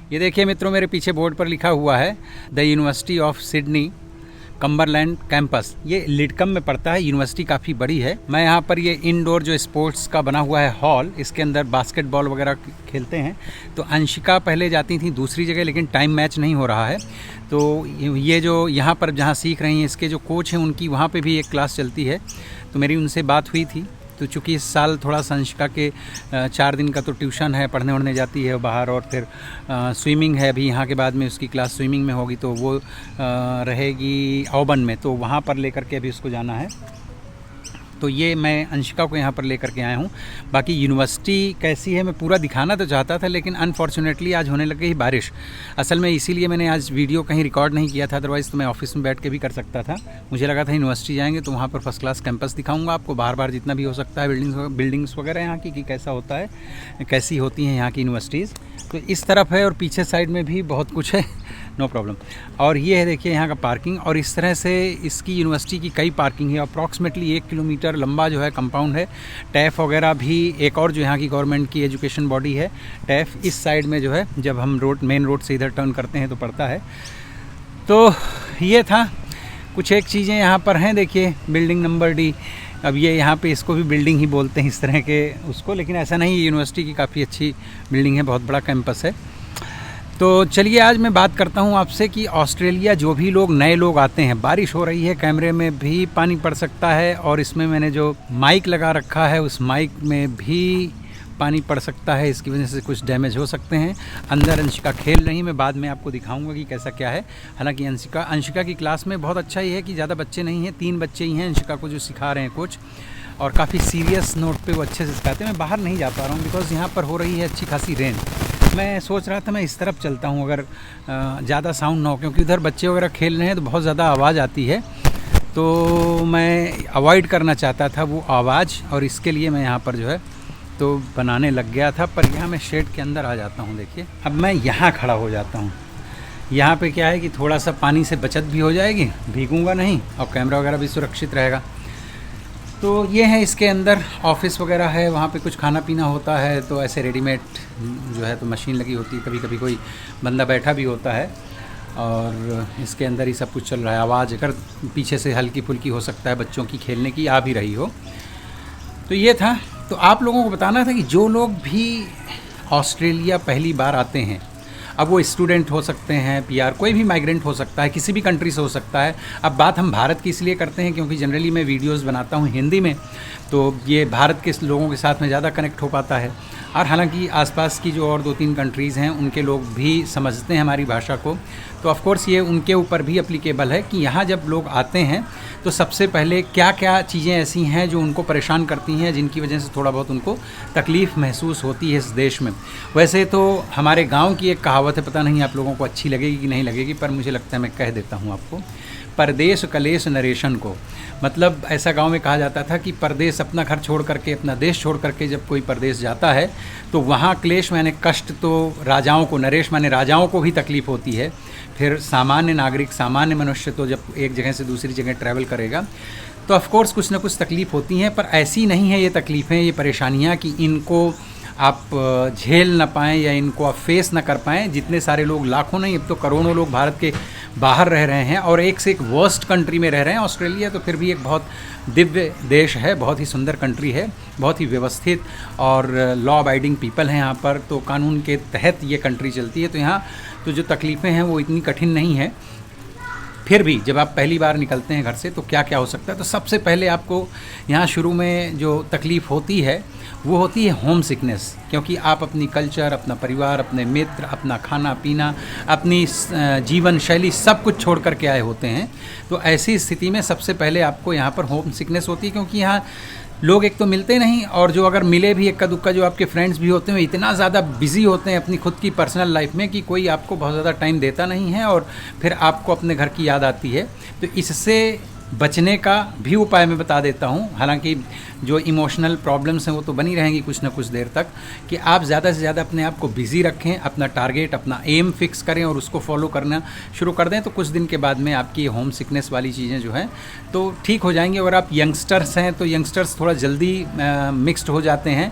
ये देखिए मित्रों, मेरे पीछे बोर्ड पर लिखा हुआ है the university of Sydney Cumberland campus. ये लिडकम में पड़ता है। यूनिवर्सिटी काफ़ी बड़ी है। मैं यहाँ पर ये इंडोर जो स्पोर्ट्स का बना हुआ है हॉल, इसके अंदर बास्केटबॉल वगैरह खेलते हैं। तो अंशिका पहले जाती थी दूसरी जगह, लेकिन टाइम मैच नहीं हो रहा है। तो ये जो यहाँ पर जहाँ सीख रही हैं, इसके जो कोच हैं उनकी वहाँ पे भी एक क्लास चलती है। तो मेरी उनसे बात हुई थी। तो चूँकि इस साल थोड़ा सा अंशिका के 4 दिन का तो ट्यूशन है, पढ़ने वढ़ने जाती है बाहर, और फिर स्विमिंग है अभी यहाँ के बाद में उसकी क्लास स्विमिंग में होगी, तो वो रहेगी ऑबन में, तो वहाँ पर लेकर के अभी उसको जाना है। तो ये मैं अंशिका को यहाँ पर लेकर के आया हूँ। बाकी यूनिवर्सिटी कैसी है मैं पूरा दिखाना तो चाहता था, लेकिन अनफॉर्चुनेटली आज होने लग गई बारिश। असल में इसीलिए मैंने आज वीडियो कहीं रिकॉर्ड नहीं किया था, अदरवाइज़ तो मैं ऑफिस में बैठ के भी कर सकता था। मुझे लगा था यूनिवर्सिटी जाएंगे तो वहाँ पर फर्स्ट क्लास कैंपस दिखाऊंगा आपको, बार बार जितना भी हो सकता है, बिल्डिंग्स वगैरह यहाँ की कि कैसा होता है, कैसी होती हैं यहाँ की यूनिवर्सिटीज़। तो इस तरफ है और पीछे साइड में भी बहुत कुछ है, नो प्रॉब्लम। और ये है देखिए यहाँ का पार्किंग, और इस तरह से इसकी यूनिवर्सिटी की कई पार्किंग है। अप्रॉक्सीमेटली 1 किलोमीटर लंबा जो है कंपाउंड है। टैफ वगैरह भी एक और जो यहाँ की गवर्नमेंट की एजुकेशन बॉडी है, टैफ इस साइड में जो है, जब हम मेन रोड से इधर टर्न करते हैं तो पड़ता है। तो ये था कुछ एक चीज़ें यहाँ पर हैं। देखिए बिल्डिंग नंबर डी, अब ये यहाँ पे इसको भी बिल्डिंग ही बोलते हैं इस तरह के उसको, लेकिन ऐसा नहीं, यूनिवर्सिटी की काफ़ी अच्छी बिल्डिंग है, बहुत बड़ा कैंपस है। तो चलिए आज मैं बात करता हूँ आपसे कि ऑस्ट्रेलिया जो भी लोग नए लोग आते हैं, बारिश हो रही है, कैमरे में भी पानी पड़ सकता है, और इसमें मैंने जो माइक लगा रखा है उस माइक में भी पानी पड़ सकता है, इसकी वजह से कुछ डैमेज हो सकते हैं। अंदर अंशिका खेल रही, मैं बाद में आपको दिखाऊंगा कि कैसा क्या है। हालांकि अंशिका की क्लास में बहुत अच्छा ही है कि ज़्यादा बच्चे नहीं हैं, 3 बच्चे ही हैं अंशिका को जो सिखा रहे हैं कोच, और काफ़ी सीरियस नोट पे वो अच्छे से सिखाते हैं। मैं बाहर नहीं जा पा रहा हूँ बिकॉज़ यहाँ पर हो रही है अच्छी खासी रेन। मैं सोच रहा था मैं इस तरफ चलता हूँ अगर ज़्यादा साउंड ना हो, क्योंकि उधर बच्चे वगैरह खेल रहे हैं तो बहुत ज़्यादा आवाज़ आती है, तो मैं अवॉइड करना चाहता था वो आवाज़, और इसके लिए मैं यहाँ पर जो है तो बनाने लग गया था। पर यहाँ मैं शेड के अंदर आ जाता हूँ। देखिए अब मैं यहाँ खड़ा हो जाता हूँ। यहाँ पे क्या है कि थोड़ा सा पानी से बचत भी हो जाएगी, भीगूंगा नहीं, और कैमरा वगैरह भी सुरक्षित रहेगा। तो ये है, इसके अंदर ऑफिस वगैरह है, वहाँ पे कुछ खाना पीना होता है, तो ऐसे रेडीमेड जो है तो मशीन लगी होती है, कभी कभी कोई बंदा बैठा भी होता है, और इसके अंदर ही सब कुछ चल रहा है। आवाज़ अगर पीछे से हल्की फुल्की हो सकता है बच्चों की खेलने की, आ भी रही हो। तो ये था। तो आप लोगों को बताना था कि जो लोग भी ऑस्ट्रेलिया पहली बार आते हैं, अब वो स्टूडेंट हो सकते हैं, पीआर, कोई भी माइग्रेंट हो सकता है, किसी भी कंट्री से हो सकता है। अब बात हम भारत की इसलिए करते हैं क्योंकि जनरली मैं वीडियोस बनाता हूँ हिंदी में, तो ये भारत के लोगों के साथ में ज़्यादा कनेक्ट हो पाता है। और हालांकि आसपास की जो और 2-3 कंट्रीज़ हैं उनके लोग भी समझते हैं हमारी भाषा को, तो ऑफ़ कोर्स ये उनके ऊपर भी एप्लीकेबल है कि यहाँ जब लोग आते हैं तो सबसे पहले क्या क्या चीज़ें ऐसी हैं जो उनको परेशान करती हैं, जिनकी वजह से थोड़ा बहुत उनको तकलीफ़ महसूस होती है इस देश में। वैसे तो हमारे गांव की एक कहावत है, पता नहीं आप लोगों को अच्छी लगेगी कि नहीं लगेगी, पर मुझे लगता है मैं कह देता हूँ आपको। परदेश कलेश नरेशन को, मतलब ऐसा गांव में कहा जाता था कि परदेश, अपना घर छोड़ करके, अपना देश छोड़ करके जब कोई परदेश जाता है तो वहाँ क्लेश माने कष्ट तो राजाओं को, नरेश माने राजाओं को भी तकलीफ़ होती है। फिर सामान्य नागरिक, सामान्य मनुष्य तो जब एक जगह से दूसरी जगह ट्रैवल करेगा तो ऑफ़ कोर्स कुछ ना कुछ तकलीफ़ होती हैं, पर ऐसी नहीं है ये तकलीफ़ें, ये परेशानियाँ कि इनको आप झेल ना पाएँ या इनको आप फेस ना कर पाएँ। जितने सारे लोग, लाखों नहीं अब तो करोड़ों लोग भारत के बाहर रह रहे हैं और एक से एक वर्स्ट कंट्री में रह रहे हैं। ऑस्ट्रेलिया तो फिर भी एक बहुत दिव्य देश है, बहुत ही सुंदर कंट्री है, बहुत ही व्यवस्थित और लॉ अबाइडिंग पीपल हैं यहाँ पर, तो कानून के तहत ये कंट्री चलती है। तो यहाँ तो जो तकलीफ़ें हैं वो इतनी कठिन नहीं है। फिर भी जब आप पहली बार निकलते हैं घर से तो क्या क्या हो सकता है, तो सबसे पहले आपको यहाँ शुरू में जो तकलीफ़ होती है वो होती है होम सिकनेस, क्योंकि आप अपनी कल्चर, अपना परिवार, अपने मित्र, अपना खाना पीना, अपनी जीवन शैली सब कुछ छोड़ करके आए होते हैं। तो ऐसी स्थिति में सबसे पहले आपको यहाँ पर होम सिकनेस होती है, क्योंकि यहाँ लोग एक तो मिलते नहीं, और जो अगर मिले भी इक्का दुक्का जो आपके फ्रेंड्स भी होते हैं इतना ज़्यादा बिजी होते हैं अपनी खुद की पर्सनल लाइफ में कि कोई आपको बहुत ज़्यादा टाइम देता नहीं है, और फिर आपको अपने घर की याद आती है। तो इससे बचने का भी उपाय मैं बता देता हूँ। हालांकि जो इमोशनल प्रॉब्लम्स हैं वो तो बनी रहेंगी कुछ ना कुछ देर तक, कि आप ज़्यादा से ज़्यादा अपने आप को बिज़ी रखें, अपना टारगेट, अपना एम फिक्स करें और उसको फॉलो करना शुरू कर दें। तो कुछ दिन के बाद में आपकी होम सिकनेस वाली चीज़ें जो हैं तो ठीक हो जाएंगी। अगर आप यंगस्टर्स हैं तो यंगस्टर्स थोड़ा जल्दी मिक्स्ड हो जाते हैं,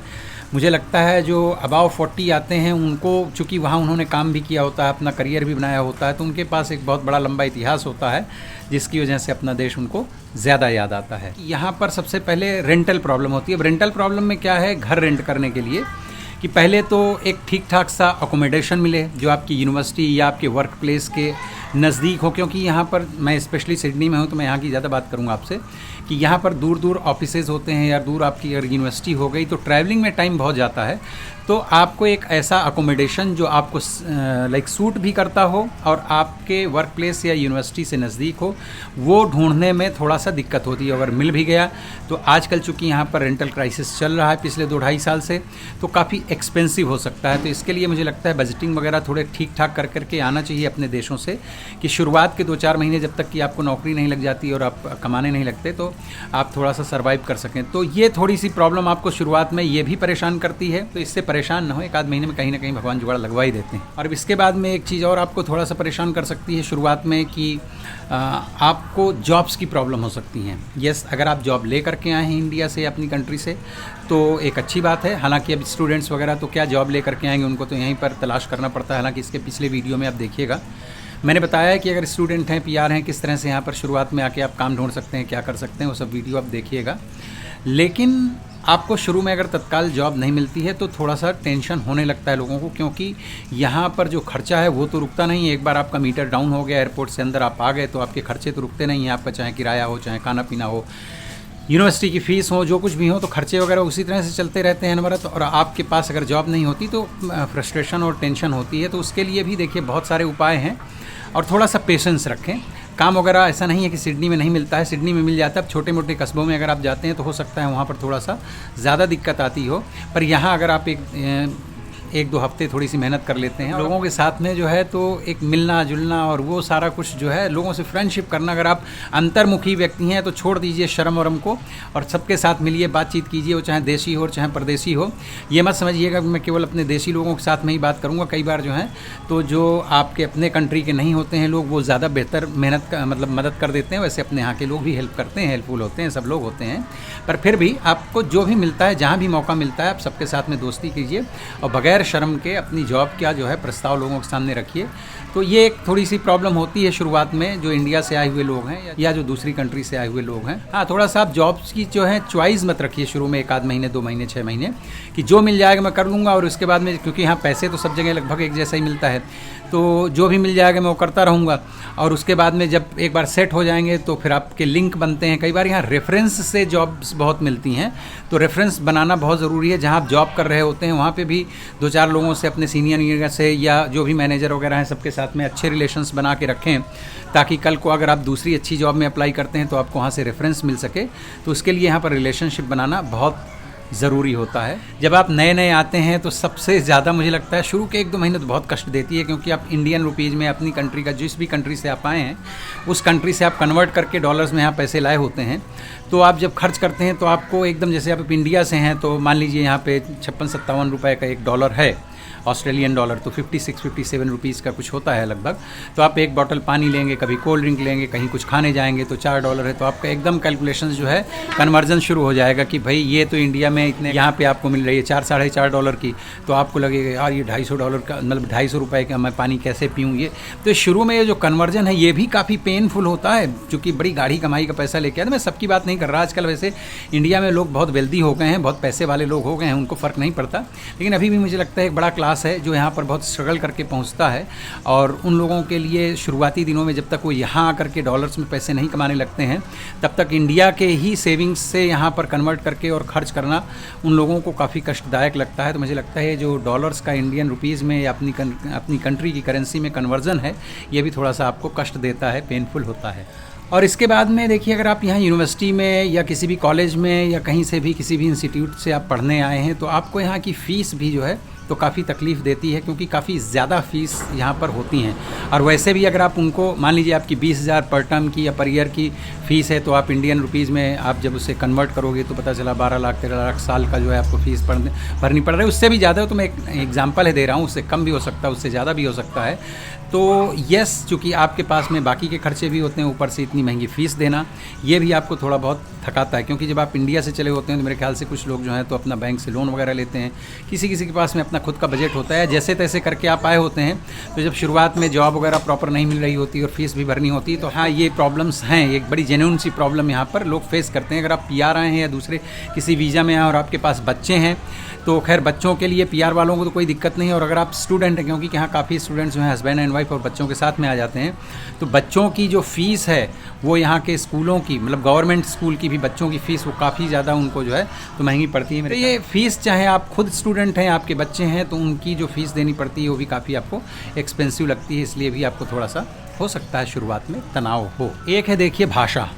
मुझे लगता है जो अबाव 40 आते हैं उनको, चूँकि वहाँ उन्होंने काम भी किया होता है, अपना करियर भी बनाया होता है, तो उनके पास एक बहुत बड़ा लंबा इतिहास होता है, जिसकी वजह से अपना देश उनको ज़्यादा याद आता है। यहाँ पर सबसे पहले रेंटल प्रॉब्लम होती है। अब रेंटल प्रॉब्लम में क्या है, घर रेंट करने के लिए कि पहले तो एक ठीक ठाक सा अकोमोडेशन मिले जो आपकी यूनिवर्सिटी या आपके वर्क प्लेस के नज़दीक हो, क्योंकि यहाँ पर मैं स्पेशली सिडनी में हूँ तो मैं यहाँ की ज़्यादा बात करूँगा आपसे कि यहाँ पर दूर दूर ऑफिसेज़ होते हैं या दूर आपकी अगर यूनिवर्सिटी हो गई तो ट्रैवलिंग में टाइम बहुत जाता है। तो आपको एक ऐसा अकोमोडेशन जो आपको लाइक सूट भी करता हो और आपके वर्क प्लेस या यूनिवर्सिटी से नज़दीक हो, वो ढूंढने में थोड़ा सा दिक्कत होती है। अगर मिल भी गया तो आजकल चूँकि यहाँ पर रेंटल क्राइसिस चल रहा है पिछले 2-2.5 साल से, तो काफ़ी एक्सपेंसिव हो सकता है। तो इसके लिए मुझे लगता है बजटिंग वगैरह थोड़े ठीक ठाक कर करके आना चाहिए अपने देशों से, कि शुरुआत के 2-4 महीने जब तक कि आपको नौकरी नहीं लग जाती और आप कमाने नहीं लगते तो आप थोड़ा सा सर्वाइव कर सकें। तो ये थोड़ी सी प्रॉब्लम आपको शुरुआत में ये भी परेशान करती है, तो इससे परेशान ना हो, 1-आध महीने में कहीं ना कहीं भगवान जुगाड़ लगवा ही देते हैं। और अब इसके बाद में एक चीज़ और आपको थोड़ा सा परेशान कर सकती है शुरुआत में कि आपको जॉब्स की प्रॉब्लम हो सकती हैं। यस, अगर आप जॉब ले करके आए हैं इंडिया से या अपनी कंट्री से तो एक अच्छी बात है। हालांकि अब स्टूडेंट्स वगैरह तो क्या जॉब ले करके आएंगे, उनको तो यहीं पर तलाश करना पड़ता है। हालांकि इसके पिछले वीडियो में आप देखिएगा मैंने बताया है कि अगर स्टूडेंट हैं, पीआर हैं, किस तरह से यहाँ पर शुरुआत में आके आप काम ढूंढ सकते हैं, क्या कर सकते हैं, वो सब वीडियो आप देखिएगा। लेकिन आपको शुरू में अगर तत्काल जॉब नहीं मिलती है तो थोड़ा सा टेंशन होने लगता है लोगों को, क्योंकि यहाँ पर जो खर्चा है वो तो रुकता नहीं है। एक बार आपका मीटर डाउन हो गया, एयरपोर्ट से अंदर आप आ गए तो आपके खर्चे तो रुकते नहीं हैं। आपका चाहे किराया हो, चाहे खाना पीना हो, यूनिवर्सिटी की फ़ीस हो, जो कुछ भी हो, तो खर्चे वगैरह उसी तरह से चलते रहते हैं अनवरत। और आपके पास अगर जॉब नहीं होती तो फ्रस्ट्रेशन और टेंशन होती है। तो उसके लिए भी देखिए बहुत सारे उपाय हैं और थोड़ा सा पेशेंस रखें। काम वगैरह ऐसा नहीं है कि सिडनी में नहीं मिलता है, सिडनी में मिल जाता है। अब छोटे मोटे कस्बों में अगर आप जाते हैं तो हो सकता है वहाँ पर थोड़ा सा ज़्यादा दिक्कत आती हो, पर यहाँ अगर आप एक दो हफ्ते थोड़ी सी मेहनत कर लेते हैं लोगों के साथ में जो है, तो एक मिलना जुलना और वो सारा कुछ जो है, लोगों से फ्रेंडशिप करना। अगर आप अंतर्मुखी व्यक्ति हैं तो छोड़ दीजिए शर्म वरम को और सबके साथ मिलिए, बातचीत कीजिए, वो चाहे देशी हो चाहे परदेशी हो। ये मत समझिएगा कि मैं केवल अपने देशी लोगों के साथ में ही बात करूँगा। कई बार जो है तो जो आपके अपने कंट्री के नहीं होते हैं लोग, वो ज़्यादा बेहतर मेहनत का मतलब मदद कर देते हैं। वैसे अपने यहाँ के लोग भी हेल्प करते हैं, हेल्पफुल होते हैं, सब लोग होते हैं। पर फिर भी आपको जो भी मिलता है, जहाँ भी मौका मिलता है, आप सबके साथ में दोस्ती कीजिए और बगैर शर्म के अपनी जॉब का जो है प्रस्ताव लोगों के सामने रखिए। तो ये एक थोड़ी सी प्रॉब्लम होती है शुरुआत में, जो इंडिया से आए हुए लोग हैं या जो दूसरी कंट्री से आए हुए लोग हैं। हाँ, थोड़ा सा आप जॉब्स की जो है चॉइस मत रखिए शुरू में 1-आध महीने, 2 महीने, 6 महीने, कि जो मिल जाएगा मैं कर लूँगा और उसके बाद में, क्योंकि यहाँ पैसे तो सब जगह लगभग एक जैसा ही मिलता है, तो जो भी मिल जाएगा मैं वो करता रहूँगा। और उसके बाद में जब एक बार सेट हो जाएंगे तो फिर आपके लिंक बनते हैं। कई बार यहाँ रेफरेंस से जॉब्स बहुत मिलती हैं, तो रेफरेंस बनाना बहुत ज़रूरी है। जहाँ आप जॉब कर रहे होते हैं वहाँ पे भी 2-4 लोगों से, अपने सीनियर से या जो भी मैनेजर वगैरह हैं, सबके साथ में अच्छे रिलेशंस बना के रखें, ताकि कल को अगर आप दूसरी अच्छी जॉब में अप्लाई करते हैं तो आपको वहाँ से रेफरेंस मिल सके। तो उसके लिए यहाँ पर रिलेशनशिप बनाना बहुत ज़रूरी होता है। जब आप नए नए आते हैं तो सबसे ज़्यादा मुझे लगता है शुरू के 1-2 महीने तो बहुत कष्ट देती है, क्योंकि आप इंडियन रुपीज़ में अपनी कंट्री का, जिस भी कंट्री से आप आए हैं उस कंट्री से आप कन्वर्ट करके डॉलर्स में यहाँ पैसे लाए होते हैं। तो आप जब खर्च करते हैं तो आपको एकदम, जैसे आप इंडिया से हैं तो मान लीजिए यहाँ पे 56-57 रुपये का $1 है, ऑस्ट्रेलियन डॉलर, तो 56-57 रुपीज़ का कुछ होता है लगभग। तो आप एक बॉटल पानी लेंगे, कभी कोल्ड ड्रिंक लेंगे, कहीं कुछ खाने जाएंगे तो $4 है, तो आपका एकदम कैलकुलेशन जो है कन्वर्जन शुरू हो जाएगा कि भाई ये तो इंडिया में इतने, यहाँ पे आपको मिल रही है $4-4.5 की, तो आपको लगेगा यार ये $250 का, मतलब $250 का मैं पानी कैसे पीऊँ ये। तो शुरू में ये जो कन्वर्जन है ये भी काफ़ी पेनफुल होता है, क्योंकि बड़ी गाढ़ी कमाई का पैसा लेके आया। मैं सबकी बात नहीं कर रहा, आजकल वैसे इंडिया में लोग बहुत वेल्दी हो गए हैं, बहुत पैसे वाले लोग हो गए हैं, उनको फ़र्क नहीं पड़ता। लेकिन अभी भी मुझे लगता है एक बड़ा क्लास है जो यहाँ पर बहुत स्ट्रगल करके पहुँचता है, और उन लोगों के लिए शुरुआती दिनों में जब तक वो यहाँ आकर के डॉलर्स में पैसे नहीं कमाने लगते हैं, तब तक इंडिया के ही सेविंग्स से यहाँ पर कन्वर्ट करके और खर्च करना उन लोगों को काफ़ी कष्टदायक लगता है। तो मुझे लगता है जो डॉलर्स का इंडियन रुपीज़ में या अपनी कंट्री की करेंसी में कन्वर्जन है, ये भी थोड़ा सा आपको कष्ट देता है, पेनफुल होता है। और इसके बाद में देखिए, अगर आप यहाँ यूनिवर्सिटी में या किसी भी कॉलेज में या कहीं से भी, किसी भी इंस्टीट्यूट से आप पढ़ने आए हैं, तो आपको यहाँ की फ़ीस भी जो है तो काफ़ी तकलीफ़ देती है, क्योंकि काफ़ी ज़्यादा फ़ीस यहाँ पर होती हैं। और वैसे भी अगर आप उनको मान लीजिए आपकी 20,000 पर टर्म की या पर ईयर की फ़ीस है, तो आप इंडियन रुपीज़ में आप जब उसे कन्वर्ट करोगे तो पता चला 12 लाख 13 लाख साल का जो है आपको फ़ीस भरनी पड़ रही है। उससे भी ज़्यादा तो मैं एक एग्जाम्पल है दे रहा हूँ, उससे कम भी हो सकता है, उससे ज़्यादा भी हो सकता है। तो यस, चूँकि आपके पास में बाकी के खर्चे भी होते हैं, ऊपर से इतनी महंगी फ़ीस देना, ये भी आपको थोड़ा बहुत थकाता है। क्योंकि जब आप इंडिया से चले होते हैं तो मेरे ख्याल से कुछ लोग जो हैं तो अपना बैंक से लोन वगैरह लेते हैं, किसी किसी के पास में अपना खुद का बजट होता है, जैसे तैसे करके आप आए होते हैं। तो जब शुरुआत में जॉब वगैरह प्रॉपर नहीं मिल रही होती और फीस भी भरनी होती है, तो हाँ, ये प्रॉब्लम्स हैं, एक बड़ी जेन्युइन सी प्रॉब्लम यहाँ पर लोग फेस करते हैं। अगर आप पीआर आए हैं या दूसरे किसी वीज़ा में आए और आपके पास बच्चे हैं, तो खैर बच्चों के लिए पीआर वालों को तो कोई दिक्कत नहीं है। और अगर आप स्टूडेंट हैं, क्योंकि यहाँ काफ़ी स्टूडेंट्स जो हैं हस्बैंड एंड वाइफ और बच्चों के साथ में आ जाते हैं, तो बच्चों की जो फ़ीस है वो यहाँ के स्कूलों की, मतलब गवर्नमेंट स्कूल की भी बच्चों की फ़ीस वो काफ़ी ज़्यादा उनको जो है तो महंगी पड़ती है। तो ये फ़ीस, चाहे आप खुद स्टूडेंट हैं, आपके बच्चे हैं, तो उनकी जो फ़ीस देनी पड़ती है वो भी काफ़ी आपको एक्सपेंसिव लगती है। इसलिए भी आपको थोड़ा सा हो सकता है शुरुआत में तनाव हो। एक है देखिए भाषा।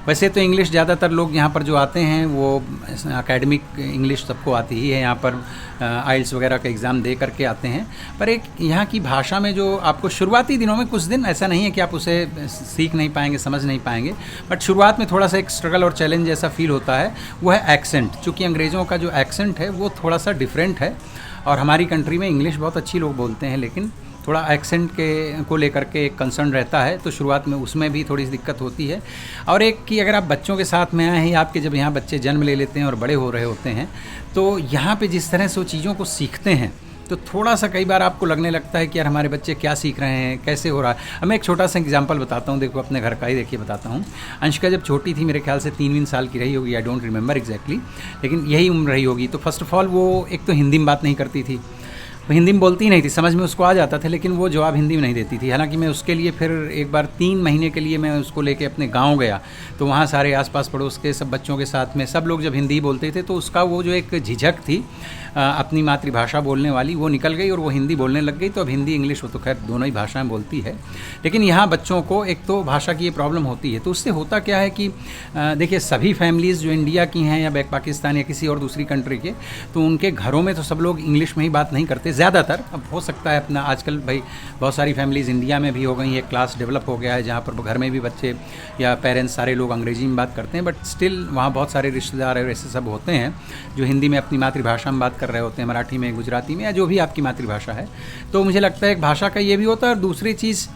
वैसे तो इंग्लिश ज़्यादातर लोग यहाँ पर जो आते हैं वो एकेडमिक इंग्लिश सबको आती ही है, यहाँ पर आइल्स वगैरह का एग्ज़ाम दे करके आते हैं। पर एक यहाँ की भाषा में जो आपको शुरुआती दिनों में कुछ दिन ऐसा नहीं है कि आप उसे सीख नहीं पाएंगे, समझ नहीं पाएंगे, बट शुरुआत में थोड़ा सा एक स्ट्रगल और चैलेंज जैसा फील होता है। वो है एक्सेंट। चूँकि अंग्रेज़ों का जो एक्सेंट है वो थोड़ा सा डिफरेंट है, और हमारी कंट्री में इंग्लिश बहुत अच्छी लोग बोलते हैं, लेकिन थोड़ा एक्सेंट को लेकर के एक कंसर्न रहता है। तो शुरुआत में उसमें भी थोड़ी सी दिक्कत होती है। और एक कि अगर आप बच्चों के साथ में आए हैं, आपके जब यहाँ बच्चे जन्म ले लेते हैं और बड़े हो रहे होते हैं, तो यहाँ पे जिस तरह से वो चीज़ों को सीखते हैं, तो थोड़ा सा कई बार आपको लगने लगता है कि यार हमारे बच्चे क्या सीख रहे हैं, कैसे हो रहा है। अब मैं एक छोटा सा एग्जांपल बताता हूँ, देखो अपने घर का ही देखिए बताता हूँ। अंशिका जब छोटी थी, मेरे ख्याल से 3 साल की रही होगी, आई डोंट रिमेंबर एग्जैक्टली, लेकिन यही उम्र रही होगी। तो फर्स्ट ऑफ ऑल वो एक तो हिंदी में बात नहीं करती थी, वो हिंदी में बोलती ही नहीं थी, समझ में उसको आ जाता था, लेकिन वो जवाब हिंदी में नहीं देती थी। हालांकि मैं उसके लिए फिर एक बार 3 महीने के लिए मैं उसको लेके अपने गांव गया, तो वहाँ सारे आसपास पड़ोस के सब बच्चों के साथ में सब लोग जब हिंदी बोलते थे, तो उसका वो जो एक झिझक थी अपनी मातृभाषा बोलने वाली, वो निकल गई और वो हिंदी बोलने लग गई। तो अब हिंदी इंग्लिश वो तो खैर दोनों ही भाषाएं बोलती है, लेकिन यहाँ बच्चों को एक तो भाषा की ये प्रॉब्लम होती है। तो उससे होता क्या है कि देखिए सभी फैमिलीज़ जो इंडिया की हैं या पाकिस्तान या किसी और दूसरी कंट्री के, तो उनके घरों में तो सब लोग इंग्लिश में ही बात नहीं करते ज़्यादातर। अब हो सकता है अपना आजकल भाई बहुत सारी फैमिलीज़ इंडिया में भी हो गई, एक क्लास डेवलप हो गया है जहाँ पर घर में भी बच्चे या पेरेंट्स सारे लोग अंग्रेजी में बात करते हैं, बट स्टिल वहाँ बहुत सारे रिश्तेदार ऐसे सब होते हैं जो हिंदी में अपनी मातृभाषा में बात कर रहे होते हैं, मराठी में, गुजराती में, या जो भी आपकी मातृभाषा है। तो मुझे लगता है एक भाषा का ये भी होता है। और दूसरी चीज़,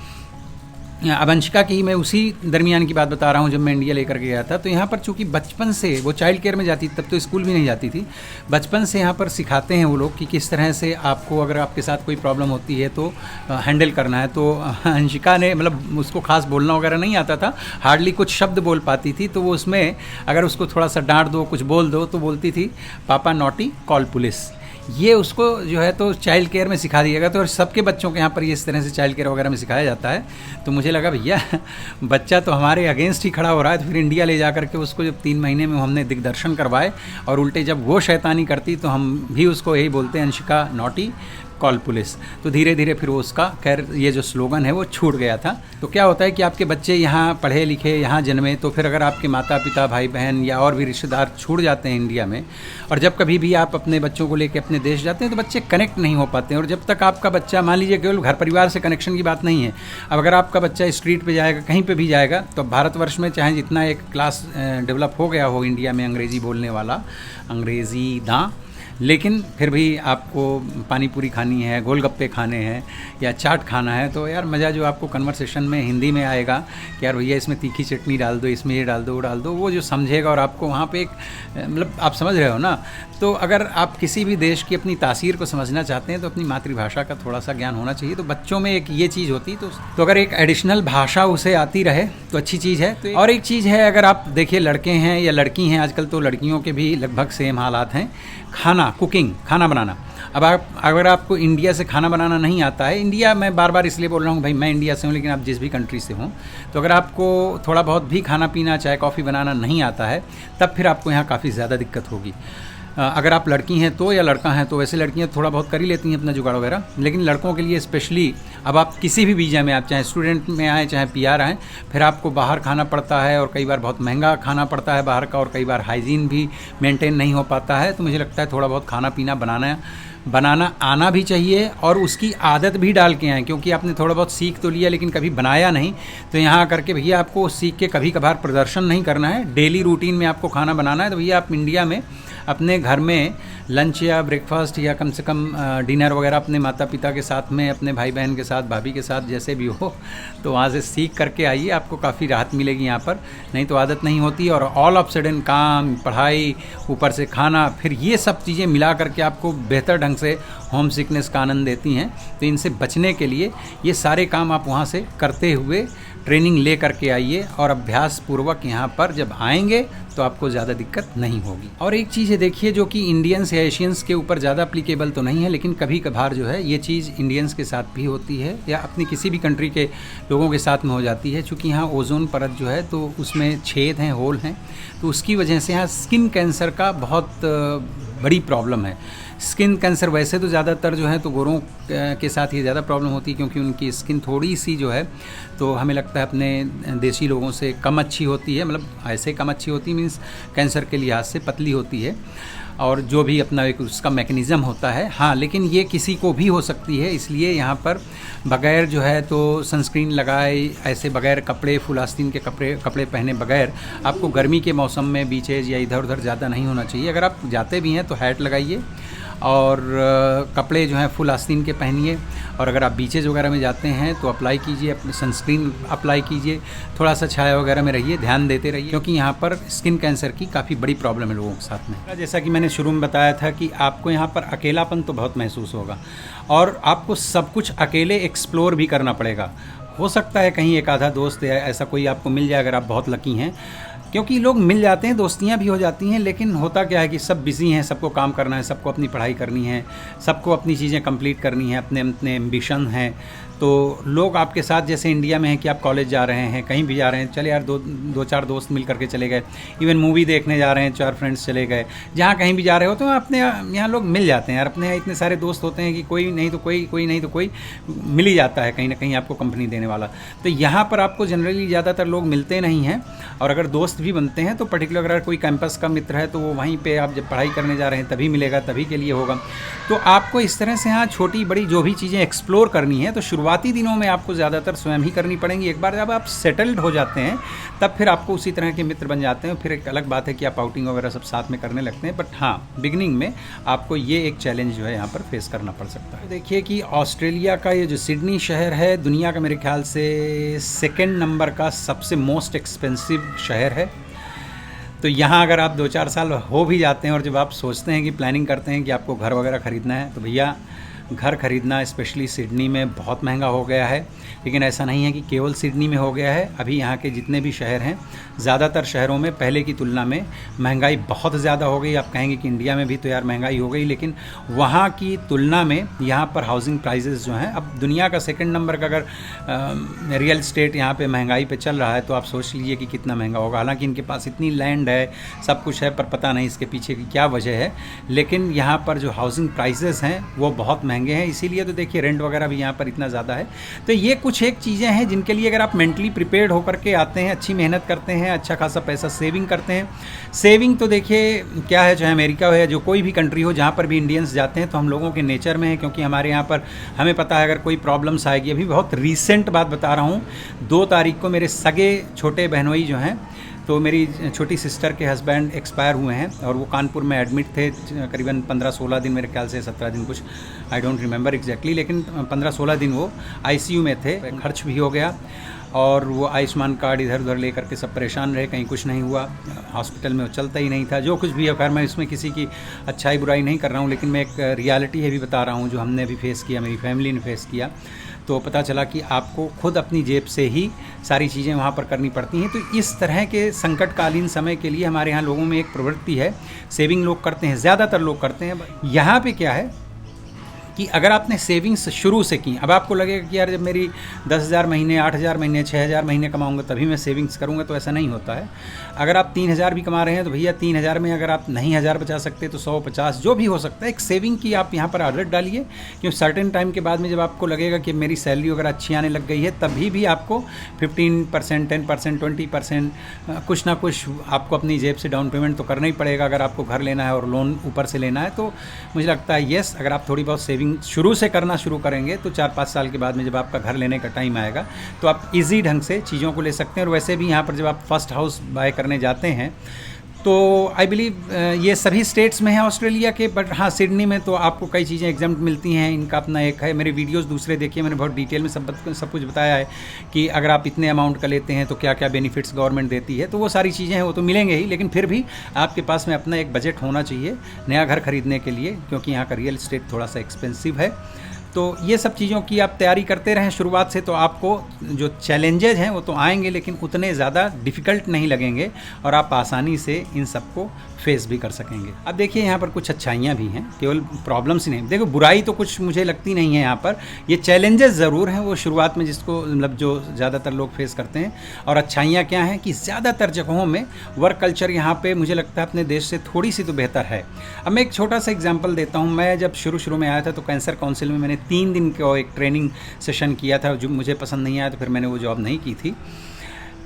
अब अंशिका की मैं उसी दरमियान की बात बता रहा हूँ, जब मैं इंडिया लेकर के गया था, तो यहाँ पर चूँकि बचपन से वो चाइल्ड केयर में जाती, तब तो स्कूल भी नहीं जाती थी, बचपन से यहाँ पर सिखाते हैं वो लोग कि किस तरह से आपको, अगर आपके साथ कोई प्रॉब्लम होती है तो हैंडल करना है। तो अंशिका ने, मतलब उसको खास बोलना वगैरह नहीं आता था, हार्डली कुछ शब्द बोल पाती थी, तो वो उसमें अगर उसको थोड़ा सा डांट दो, कुछ बोल दो, तो बोलती थी पापा नॉटी कॉल पुलिस। ये उसको जो है तो चाइल्ड केयर में सिखा दिया गया। तो सबके बच्चों के यहाँ पर ये इस तरह से चाइल्ड केयर वगैरह में सिखाया जाता है। तो मुझे लगा भैया बच्चा तो हमारे अगेंस्ट ही खड़ा हो रहा है, तो फिर इंडिया ले जा करके उसको जब 3 महीने में हमने दिग्दर्शन करवाए, और उल्टे जब वो शैतानी करती तो हम भी उसको यही बोलते हैं, अंशिका नॉटी कॉल पुलिस। तो धीरे धीरे फिर वो उसका खैर ये जो स्लोगन है वो छूट गया था। तो क्या होता है कि आपके बच्चे यहाँ पढ़े लिखे, यहाँ जन्मे, तो फिर अगर आपके माता पिता, भाई बहन या और भी रिश्तेदार छूट जाते हैं इंडिया में, और जब कभी भी आप अपने बच्चों को लेकर अपने देश जाते हैं, तो बच्चे कनेक्ट नहीं हो पाते हैं। और जब तक आपका बच्चा, मान लीजिए केवल घर परिवार से कनेक्शन की बात नहीं है, अब अगर आपका बच्चा स्ट्रीट पर जाएगा, कहीं पर भी जाएगा, तो भारतवर्ष में चाहे जितना एक क्लास डेवलप हो गया हो इंडिया में अंग्रेज़ी बोलने वाला, अंग्रेज़ी दां, लेकिन फिर भी आपको पानी पूरी खानी है, गोलगप्पे खाने हैं या चाट खाना है, तो यार मज़ा जो आपको कन्वर्सेशन में हिंदी में आएगा कि यार भैया इसमें तीखी चटनी डाल दो, इसमें ये डाल दो, वो डाल दो, वो जो समझेगा और आपको वहाँ पे एक, मतलब आप समझ रहे हो ना। तो अगर आप किसी भी देश की अपनी तासीर को समझना चाहते हैं तो अपनी मातृभाषा का थोड़ा सा ज्ञान होना चाहिए। तो बच्चों में एक ये चीज़ होती, तो अगर एक एडिशनल भाषा उसे आती रहे तो अच्छी चीज़ है। तो और एक चीज़ है, अगर आप देखिए लड़के हैं या लड़की हैं, आजकल तो लड़कियों के भी लगभग सेम हालात हैं, कुकिंग, खाना बनाना। अब अगर आपको इंडिया से खाना बनाना नहीं आता है, इंडिया मैं बार बार इसलिए बोल रहा हूँ भाई मैं इंडिया से हूँ, लेकिन आप जिस भी कंट्री से हों, तो अगर आपको थोड़ा बहुत भी खाना पीना, चाय कॉफ़ी बनाना नहीं आता है, तब फिर आपको यहाँ काफ़ी ज़्यादा दिक्कत होगी। अगर आप लड़की हैं तो या लड़का हैं तो वैसे लड़कियां थोड़ा बहुत कर ही लेती हैं अपना जुगाड़ वगैरह, लेकिन लड़कों के लिए स्पेशली अब आप किसी भी वीज़ा में, आप चाहे स्टूडेंट में आएँ चाहे PR आएँ, फिर आपको बाहर खाना पड़ता है और कई बार बहुत महंगा खाना पड़ता है बाहर का, और कई बार हाइजीन भी मेंटेन नहीं हो पाता है। तो मुझे लगता है थोड़ा बहुत खाना पीना बनाना आना भी चाहिए और उसकी आदत भी डाल के आएँ, क्योंकि आपने थोड़ा बहुत सीख तो लिया लेकिन कभी बनाया नहीं, तो यहाँ करके भैया आपको सीख के कभी कभार प्रदर्शन नहीं करना है, डेली रूटीन में आपको खाना बनाना है। तो भैया आप इंडिया में अपने घर में लंच या ब्रेकफास्ट या कम से कम डिनर वगैरह अपने माता पिता के साथ में, अपने भाई बहन के साथ, भाभी के साथ, जैसे भी हो, तो वहाँ से सीख करके आइए, आपको काफ़ी राहत मिलेगी यहाँ पर। नहीं तो आदत नहीं होती और ऑल ऑफ सडन काम, पढ़ाई, ऊपर से खाना, फिर ये सब चीज़ें मिला करके आपको बेहतर ढंग से होम सिकनेस का आनंद देती हैं। तो इनसे बचने के लिए ये सारे काम आप वहाँ से करते हुए ट्रेनिंग ले करके आइए और अभ्यास पूर्वक यहाँ पर जब आएंगे तो आपको ज़्यादा दिक्कत नहीं होगी। और एक चीज़ है देखिए, जो कि इंडियंस या एशियंस के ऊपर ज़्यादा अप्लीकेबल तो नहीं है, लेकिन कभी कभार जो है ये चीज़ इंडियंस के साथ भी होती है या अपनी किसी भी कंट्री के लोगों के साथ में हो जाती है। चूँकि यहाँ ओजोन परत जो है तो उसमें छेद हैं, होल हैं, तो उसकी वजह से यहाँ स्किन कैंसर का बहुत बड़ी प्रॉब्लम है। स्किन कैंसर वैसे तो ज़्यादातर जो है तो गोरों के साथ ही ज़्यादा प्रॉब्लम होती है, क्योंकि उनकी स्किन थोड़ी सी जो है तो हमें लगता है अपने देसी लोगों से कम अच्छी होती है, मतलब ऐसे कम अच्छी होती मीन्स कैंसर के लिहाज से पतली होती है, और जो भी अपना एक उसका मैकेनिज़्म होता है। हाँ, लेकिन ये किसी को भी हो सकती है, इसलिए यहाँ पर बगैर जो है तो सनस्क्रीन लगाए, ऐसे बगैर कपड़े, फुल आस्तीन के कपड़े पहने बगैर आपको गर्मी के मौसम में बीचेज या इधर उधर ज़्यादा नहीं होना चाहिए। अगर आप जाते भी हैं तो हैट लगाइए और कपड़े जो हैं फुल आस्तीन के पहनिए, और अगर आप बीचेज वगैरह में जाते हैं तो अप्लाई कीजिए, अपनी सनस्क्रीन अप्लाई कीजिए, थोड़ा सा छाया वगैरह में रहिए, ध्यान देते रहिए, क्योंकि यहाँ पर स्किन कैंसर की काफ़ी बड़ी प्रॉब्लम है लोगों के साथ में। जैसा कि मैंने शुरू में बताया था कि आपको यहाँ पर अकेलापन तो बहुत महसूस होगा और आपको सब कुछ अकेले एक्सप्लोर भी करना पड़ेगा। हो सकता है कहीं एक आधा दोस्त या ऐसा कोई आपको मिल जाए अगर आप बहुत लकी हैं, क्योंकि लोग मिल जाते हैं, दोस्तियां भी हो जाती हैं, लेकिन होता क्या है कि सब बिज़ी हैं, सबको काम करना है, सबको अपनी पढ़ाई करनी है, सबको अपनी चीज़ें कंप्लीट करनी है, अपने अपने एम्बिशन हैं। तो लोग आपके साथ, जैसे इंडिया में है कि आप कॉलेज जा रहे हैं, कहीं भी जा रहे हैं, चले यार दो चार दोस्त मिल करके चले गए, इवन मूवी देखने जा रहे हैं, 4 फ्रेंड्स चले गए, जहाँ कहीं भी जा रहे हो तो अपने यहाँ लोग मिल जाते हैं यार। अपने यहाँ इतने सारे दोस्त होते हैं कि कोई नहीं तो कोई मिल ही जाता है कहीं ना कहीं आपको कंपनी देने वाला। तो यहाँ पर आपको जनरली ज़्यादातर लोग मिलते नहीं हैं, और अगर दोस्त भी बनते हैं तो पर्टिकुलर अगर कोई कैंपस का मित्र है तो वो वहीं पे आप जब पढ़ाई करने जा रहे हैं तभी मिलेगा, तभी के लिए होगा। तो आपको इस तरह से यहाँ छोटी बड़ी जो भी चीज़ें एक्सप्लोर करनी है तो शुरुआती दिनों में आपको ज़्यादातर स्वयं ही करनी पड़ेंगी। एक बार जब आप सेटल्ड हो जाते हैं तब फिर आपको उसी तरह के मित्र बन जाते हैं, फिर एक अलग बात है कि आप आउटिंग वगैरह सब साथ में करने लगते हैं। बट हाँ, बिगिनिंग में आपको ये एक चैलेंज जो है यहाँ पर फेस करना पड़ सकता है। देखिए कि ऑस्ट्रेलिया का ये जो सिडनी शहर है दुनिया का मेरे ख्याल से 2nd नंबर का सबसे मोस्ट एक्सपेंसिव शहर है। तो यहाँ अगर आप 2-4 साल हो भी जाते हैं और जब आप सोचते हैं कि प्लानिंग करते हैं कि आपको घर वगैरह ख़रीदना है, तो भैया घर ख़रीदना स्पेशली सिडनी में बहुत महंगा हो गया है। लेकिन ऐसा नहीं है कि केवल सिडनी में हो गया है, अभी यहाँ के जितने भी शहर हैं, ज़्यादातर शहरों में पहले की तुलना में महंगाई बहुत ज़्यादा हो गई। आप कहेंगे कि इंडिया में भी तो यार महंगाई हो गई, लेकिन वहाँ की तुलना में यहाँ पर हाउसिंग प्राइसेस जो हैं, अब दुनिया का 2nd नंबर का अगर रियल स्टेट यहाँ पे महंगाई पे चल रहा है तो आप सोच लीजिए कि कितना महंगा होगा। हालांकि इनके पास इतनी लैंड है, सब कुछ है, पर पता नहीं इसके पीछे की क्या वजह है। लेकिन यहाँ पर जो हाउसिंग प्राइसेस हैं वो बहुत महंगे हैं, इसीलिए तो देखिए रेंट वगैरह भी यहाँ पर इतना ज़्यादा है। तो ये कुछ एक चीज़ें हैं जिनके लिए अगर आप मेंटली प्रिपेयर्ड होकर के आते हैं, अच्छी मेहनत करते हैं, अच्छा खासा पैसा सेविंग करते हैं। सेविंग तो देखिए क्या है, चाहे अमेरिका हो या जो कोई भी कंट्री हो, जहाँ पर भी इंडियंस जाते हैं तो हम लोगों के नेचर में है, क्योंकि हमारे यहाँ पर हमें पता है अगर कोई प्रॉब्लम्स आएगी। अभी बहुत रीसेंट बात बता रहा हूँ, 2 तारीख को मेरे सगे छोटे बहनोई जो हैं, तो मेरी छोटी सिस्टर के हस्बैंड एक्सपायर हुए हैं और वो कानपुर में एडमिट थे करीबन 15-16 दिन, मेरे ख्याल से 17 दिन, कुछ आई डोंट रिमेंबर एग्जैक्टली, लेकिन 15-16 दिन वो आईसीयू में थे। खर्च भी हो गया और वो आयुष्मान कार्ड इधर उधर लेकर के सब परेशान रहे, कहीं कुछ नहीं हुआ, हॉस्पिटल में वो चलता ही नहीं था। जो कुछ भी है, खैर मैं इसमें किसी की अच्छाई बुराई नहीं कर रहा हूँ, लेकिन मैं एक रियलिटी है भी बता रहा हूँ जो हमने भी फेस किया, मेरी फैमिली ने फेस किया। तो पता चला कि आपको खुद अपनी जेब से ही सारी चीज़ें वहाँ पर करनी पड़ती हैं। तो इस तरह के संकटकालीन समय के लिए हमारे यहाँ लोगों में एक प्रवृत्ति है, सेविंग लोग करते हैं, ज़्यादातर लोग करते हैं। यहाँ पे क्या है कि अगर आपने सेविंग्स शुरू से की, अब आपको लगेगा कि यार जब मेरी 10,000 महीने, 8,000 महीने, 6,000 महीने कमाऊंगा तभी मैं सेविंग्स करूंगा, तो ऐसा नहीं होता है। अगर आप 3,000 भी कमा रहे हैं तो भैया 3,000 में अगर आप नहीं 1,000 बचा सकते तो 150 जो भी हो सकता है, एक सेविंग की आप यहाँ पर आदत डालिए। क्योंकि सर्टेन टाइम के बाद में जब आपको लगेगा कि मेरी सैलरी वगैरह अच्छी आने लग गई है, तभी भी आपको 15%, 10%, 20% कुछ ना कुछ आपको अपनी जेब से डाउन पेमेंट तो करना ही पड़ेगा अगर आपको घर लेना है और लोन ऊपर से लेना है। तो मुझे लगता है येस, अगर आप थोड़ी बहुत सेविंग शुरू से करना शुरू करेंगे तो 4-5 साल के बाद में जब आपका घर लेने का टाइम आएगा तो आप इजी ढंग से चीज़ों को ले सकते हैं। और वैसे भी यहाँ पर जब आप फर्स्ट हाउस बाय करने जाते हैं तो आई बिलीव ये सभी स्टेट्स में है ऑस्ट्रेलिया के, बट हाँ सिडनी में तो आपको कई चीज़ें एग्जाम्प्ट मिलती हैं। इनका अपना एक है, मेरे वीडियोस दूसरे देखिए, मैंने बहुत डिटेल में सब कुछ बताया है कि अगर आप इतने अमाउंट का लेते हैं तो क्या क्या बेनिफिट्स गवर्नमेंट देती है। तो वो सारी चीज़ें हैं, वो तो मिलेंगे ही, लेकिन फिर भी आपके पास में अपना एक बजट होना चाहिए नया घर खरीदने के लिए, क्योंकि यहाँ का रियल एस्टेट थोड़ा सा एक्सपेंसिव है। तो ये सब चीज़ों की आप तैयारी करते रहें शुरुआत से, तो आपको जो चैलेंजेज हैं वो तो आएंगे लेकिन उतने ज़्यादा डिफ़िकल्ट नहीं लगेंगे और आप आसानी से इन सबको फेस भी कर सकेंगे। अब देखिए यहाँ पर कुछ अच्छाइयाँ भी हैं, केवल प्रॉब्लम्स ही नहीं। देखो बुराई तो कुछ मुझे लगती नहीं है यहाँ पर, ये चैलेंजेस ज़रूर हैं वो शुरुआत में जिसको मतलब जो ज़्यादातर लोग फेस करते हैं। और अच्छाइयाँ क्या हैं कि ज़्यादातर जगहों में वर्क कल्चर यहाँ पे मुझे लगता है अपने देश से थोड़ी सी तो बेहतर है। अब मैं एक छोटा सा एग्जाम्पल देता हूँ। मैं जब शुरू में आया था तो कैंसर काउंसिल में मैंने 3 दिन का एक ट्रेनिंग सेशन किया था, जो मुझे पसंद नहीं आया तो फिर मैंने वो जॉब नहीं की थी।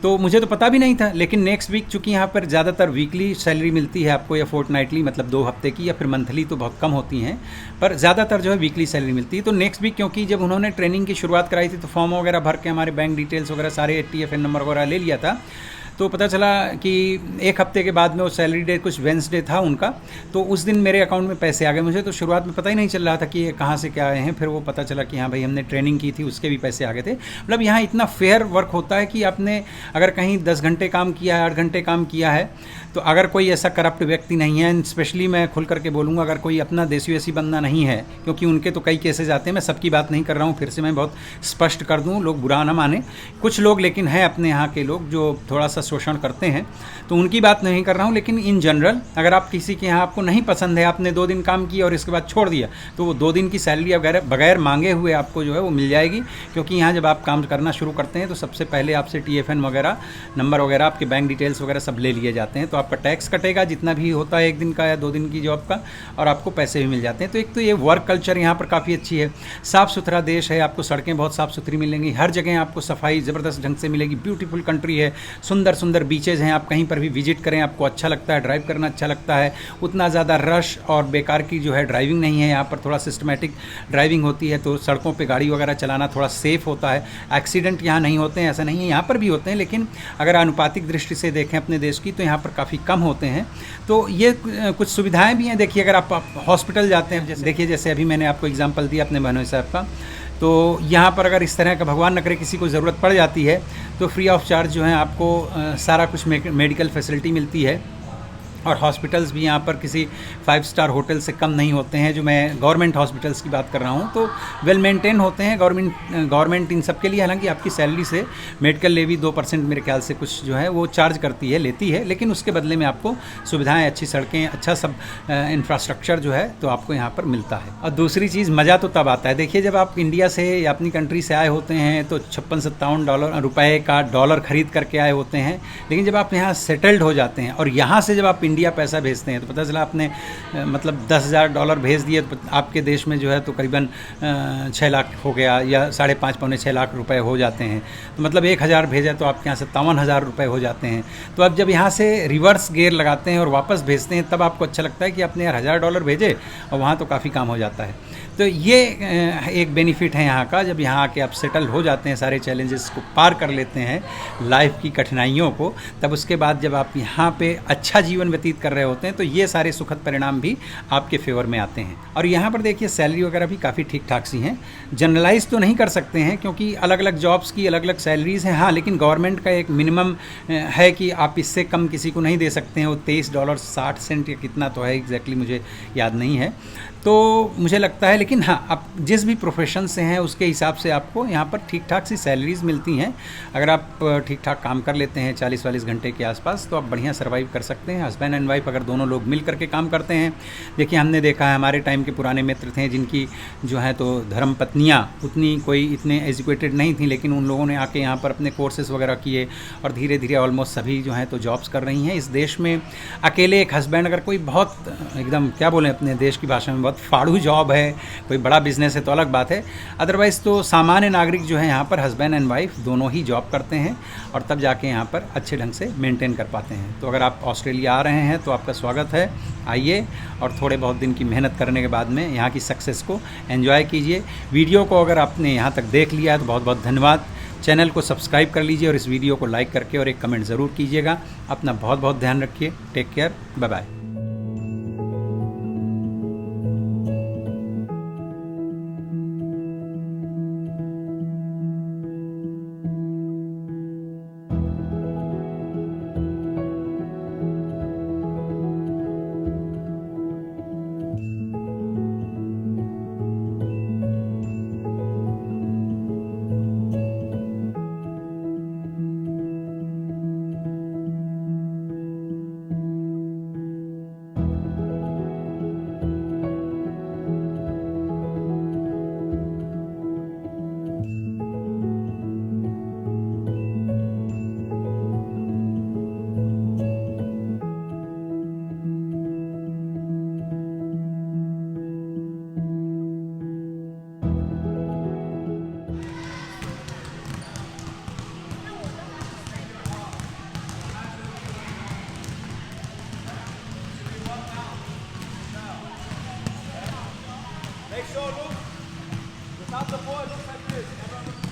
तो मुझे तो पता भी नहीं था, लेकिन नेक्स्ट वीक चूँकि यहाँ पर ज़्यादातर वीकली सैलरी मिलती है आपको, या फोर्टनाइटली मतलब 2 हफ्ते की, या फिर मंथली तो बहुत कम होती हैं, पर ज़्यादातर जो है वीकली सैलरी मिलती है। तो नेक्स्ट वीक क्योंकि जब उन्होंने ट्रेनिंग की शुरुआत कराई थी तो फॉर्म वगैरह भर के हमारे बैंक डिटेल्स वगैरह सारे TFN नंबर वगैरह ले लिया था। तो पता चला कि 1 हफ्ते के बाद में वो सैलरी डे कुछ वेंसडे था उनका, तो उस दिन मेरे अकाउंट में पैसे आ गए। मुझे तो शुरुआत में पता ही नहीं चल रहा था कि ये कहाँ से क्या आए हैं। फिर वो पता चला कि हाँ भाई हमने ट्रेनिंग की थी, उसके भी पैसे आ गए थे। मतलब यहाँ इतना फेयर वर्क होता है कि आपने अगर कहीं 10 घंटे काम किया है, 8 घंटे काम किया है, तो अगर कोई ऐसा करप्ट व्यक्ति नहीं है, स्पेशली मैं खुल करके बोलूँगा अगर कोई अपना देसी वैसी बंदा नहीं है, क्योंकि उनके तो कई केसेज आते हैं, मैं सबकी बात नहीं कर रहा हूँ, फिर से मैं बहुत स्पष्ट कर दूँ, लोग बुरा ना माने। कुछ लोग लेकिन हैं अपने यहाँ के लोग जो थोड़ा सा शोषण करते हैं, तो उनकी बात नहीं कर रहा हूँ। लेकिन इन जनरल अगर आप किसी के यहाँ आपको नहीं पसंद है, आपने 2 दिन काम किया और इसके बाद छोड़ दिया, तो वो 2 दिन की सैलरी बगैर मांगे हुए आपको जो है वो मिल जाएगी। क्योंकि यहाँ जब आप काम करना शुरू करते हैं तो सबसे पहले आपसे TFN वगैरह नंबर वगैरह, आपके बैंक डिटेल्स वगैरह सब ले लिए जाते हैं। तो आपका टैक्स कटेगा जितना भी होता है 1 दिन का या 2 दिन की जॉब का, और आपको पैसे भी मिल जाते हैं। तो एक तो ये वर्क कल्चर यहाँ पर काफ़ी अच्छी है। साफ़ सुथरा देश है, आपको सड़कें बहुत साफ़ सुथरी मिलेंगी, हर जगह आपको सफाई ज़बरदस्त ढंग से मिलेगी। ब्यूटीफुल कंट्री है, सुंदर सुंदर बीचेज़ हैं, आप कहीं पर भी विजिट करें आपको अच्छा लगता है, ड्राइव करना अच्छा लगता है। उतना ज़्यादा रश और बेकार की जो है ड्राइविंग नहीं है यहाँ पर, थोड़ा सिस्टमेटिक ड्राइविंग होती है, तो सड़कों पे गाड़ी वगैरह चलाना थोड़ा सेफ़ होता है। एक्सीडेंट यहाँ नहीं होते हैं, ऐसा नहीं है, यहाँ पर भी होते हैं, लेकिन अगर अनुपातिक दृष्टि से देखें अपने देश की तो यहाँ पर काफ़ी कम होते हैं। तो ये कुछ सुविधाएँ भी हैं। देखिए अगर आप हॉस्पिटल जाते हैं, जैसे अभी मैंने आपको एग्जाम्पल दिया अपने बहनोई साहब का, तो यहाँ पर अगर इस तरह का भगवान न करे किसी को ज़रूरत पड़ जाती है तो फ्री ऑफ चार्ज जो है आपको सारा कुछ मेडिकल फैसिलिटी मिलती है। और हॉस्पिटल्स भी यहाँ पर किसी 5 स्टार होटल से कम नहीं होते हैं, जो मैं गवर्नमेंट हॉस्पिटल्स की बात कर रहा हूँ, तो वेल मेंटेन होते हैं गवर्नमेंट इन सब के लिए। हालांकि आपकी सैलरी से मेडिकल लेवी 2% मेरे ख्याल से कुछ जो है वो चार्ज करती है, लेती है, लेकिन उसके बदले में आपको सुविधाएँ, अच्छी सड़कें, अच्छा सब इंफ्रास्ट्रक्चर जो है तो आपको यहाँ पर मिलता है। और दूसरी चीज़ मज़ा तो तब आता है, देखिए जब आप इंडिया से या अपनी कंट्री से आए होते हैं तो $56-57 का डॉलर खरीद करके आए होते हैं, लेकिन जब आप यहाँ सेटल्ड हो जाते हैं और यहाँ से जब आप इंडिया पैसा भेजते हैं तो पता चला आपने मतलब $10,000 भेज दिए तो आपके देश में जो है तो करीबन 6 लाख हो गया, या 5.5-6 लाख रुपए हो जाते हैं। तो मतलब 1,000 भेजा तो आपके यहाँ 57,000 रुपये हो जाते हैं। तो अब जब यहाँ से रिवर्स गेयर लगाते हैं और वापस भेजते हैं तब आपको अच्छा लगता है कि आपने यार $1,000 भेजे और वहाँ तो काफ़ी काम हो जाता है। तो ये एक बेनिफिट है यहाँ का, जब यहाँ आके आप सेटल हो जाते हैं, सारे चैलेंजेस को पार कर लेते हैं लाइफ की कठिनाइयों को, तब उसके बाद जब आप यहाँ पे अच्छा जीवन व्यतीत कर रहे होते हैं तो ये सारे सुखद परिणाम भी आपके फेवर में आते हैं। और यहाँ पर देखिए सैलरी वगैरह भी काफ़ी ठीक ठाक सी हैं। जनरलाइज तो नहीं कर सकते हैं क्योंकि अलग अलग जॉब्स की अलग अलग सैलरीज़ हैं, हाँ, लेकिन गवर्नमेंट का एक मिनिमम है कि आप इससे कम किसी को नहीं दे सकते हैं। वो $23.60 या कितना तो है, एग्जैक्टली मुझे याद नहीं है। तो मुझे लगता है, लेकिन हाँ, आप जिस भी प्रोफेशन से हैं उसके हिसाब से आपको यहाँ पर ठीक ठाक सी सैलरीज मिलती हैं। अगर आप ठीक ठाक काम कर लेते हैं 40-40 घंटे के आसपास, तो आप बढ़िया सर्वाइव कर सकते हैं। हस्बैंड एंड वाइफ अगर दोनों लोग मिल करके काम करते हैं, देखिए हमने देखा है हमारे टाइम के पुराने मित्र थे जिनकी जो है तो धर्म पत्नियाँ उतनी कोई इतने एजुकेटेड नहीं थी, लेकिन उन लोगों ने आके यहाँ पर अपने कोर्सेज वगैरह किए और धीरे धीरे ऑलमोस्ट सभी जो हैं तो जॉब्स कर रही हैं। इस देश में अकेले एक हस्बैंड अगर कोई बहुत एकदम क्या बोलें अपने देश की भाषा में बहुत फाड़ू जॉब है, कोई बड़ा बिजनेस है तो अलग बात है, अदरवाइज़ तो सामान्य नागरिक जो है यहाँ पर हस्बैंड एंड वाइफ दोनों ही जॉब करते हैं और तब जाके यहाँ पर अच्छे ढंग से मेंटेन कर पाते हैं। तो अगर आप ऑस्ट्रेलिया आ रहे हैं तो आपका स्वागत है, आइए और थोड़े बहुत दिन की मेहनत करने के बाद में यहाँ की सक्सेस को एंजॉय कीजिए। वीडियो को अगर आपने यहाँ तक देख लिया है तो बहुत बहुत धन्यवाद। चैनल को सब्सक्राइब कर लीजिए और इस वीडियो को लाइक करके और एक कमेंट ज़रूर कीजिएगा। अपना बहुत बहुत ध्यान रखिए। Take care, bye bye. Make sure, look, without the boy, looks like this.